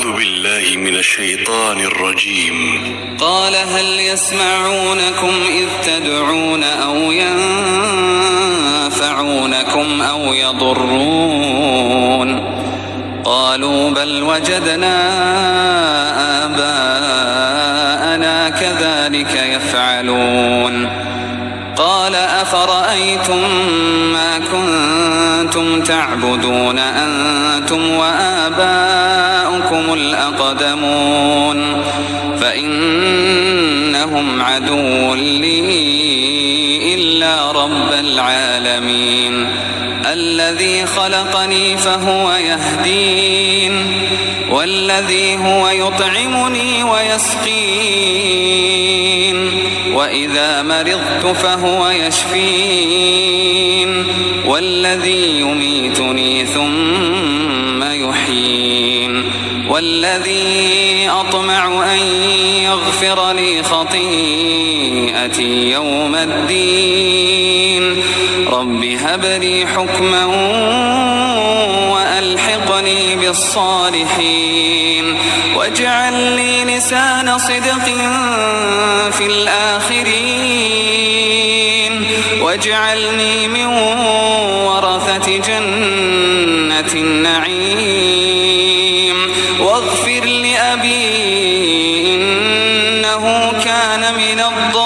أعوذ بالله من الشيطان الرجيم. قال هل يسمعونكم إذ تدعون أو ينفعونكم أو يضرون قالوا بل وجدنا آباءنا كذلك يفعلون قال أفرأيتم ما كنتم تعبدون أنتم وآباؤكم الأقدمون فإنهم عدو لي إلا رب العالمين الذي خلقني فهو يهدين والذي هو يطعمني ويسقين وإذا مرضت فهو يشفين والذي يميتني ثم يحيين والذي أطمع أن يغفر لي خطيئتي يوم الدين رب هب لي حكما وألحقني بالصالحين واجعل لي لسان صدق في الآخرين واجعلني من ورثة جنة النعيم واغفر لأبي إنه كان من الضالين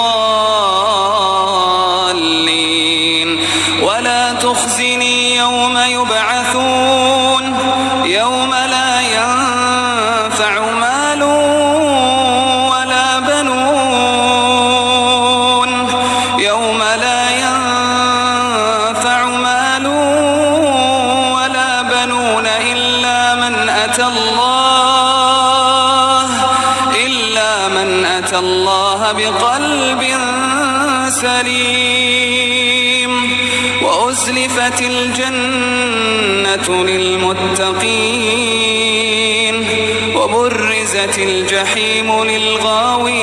ولا تخزني يوم يبعثون يوم لا ينفع مال ولا بنون يوم لا ينفع مال ولا بنون إلا من أتى الله بقلب سليم وأزلفت الجنة للمتقين وبرزت الجحيم للغاوين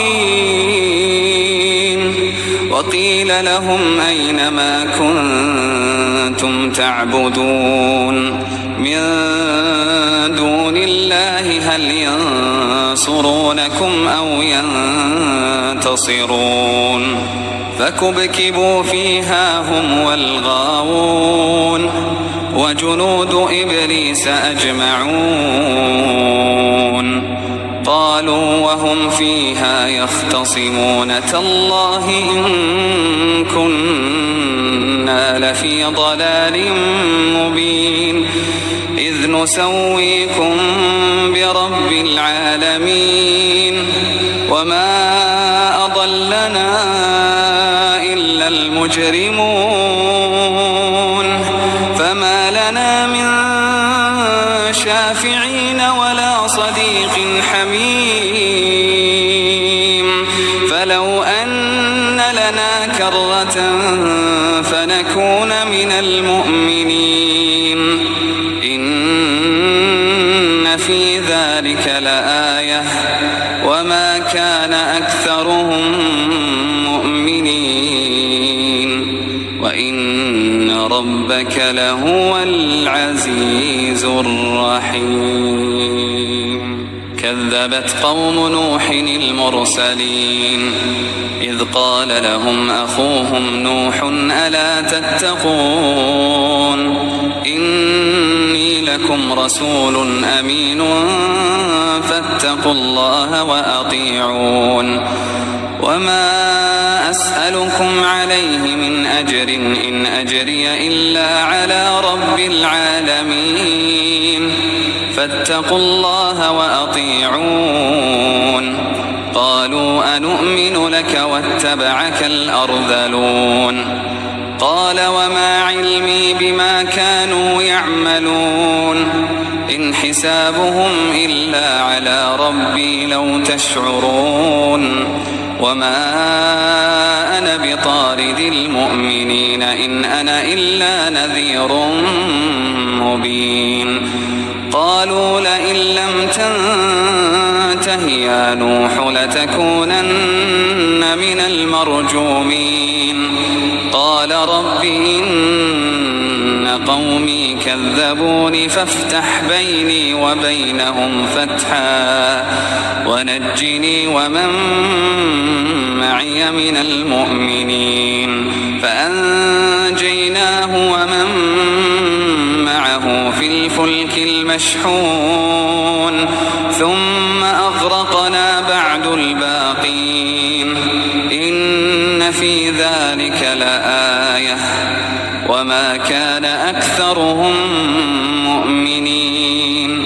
وقيل لهم أين ما كنتم تعبدون من دون الله هل ينصرونكم أو ينتصرون فكبكبوا فيها هم والغاوون وجنود إبليس أجمعون قالوا وهم فيها يختصمون تالله إن كنا لفي ضلال مبين إذ نسويكم برب العالمين وما أضلنا إلا المجرمون فما لنا من شافعين ولا صديق حميم فلو أن لنا كرة فنكون من المؤمنين إن في ذلك لآية وما كان أكثرهم مؤمنين وإن ربك لهو العزيز الرحيم كذبت قوم نوح المرسلين إذ قال لهم أخوهم نوح ألا تتقون إني لكم رسول أمين فاتقوا الله وأطيعون وما أسألكم عليه من أجر إن أجري إلا على رب العالمين فاتقوا الله وأطيعون قالوا أنؤمن لك واتبعك الأرذلون قال وما علمي بما كانوا يعملون إن حسابهم إلا على ربي لو تشعرون وما أنا بطارد المؤمنين إن أنا إلا نذير مبين قالوا لئن لم تنته يا نوح لتكونن من المرجومين قال رب إن قومي كذبون فافتح بيني وبينهم فتحا ونجني ومن معي من المؤمنين فأنجيناه ومن معه في الفلك المشحون ثم أغرقنا بعد الباقين إن في ذلك لآية وما كان أكثرهم مؤمنين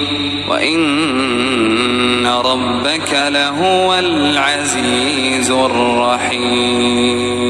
وإن ربك لهو العزيز الرحيم.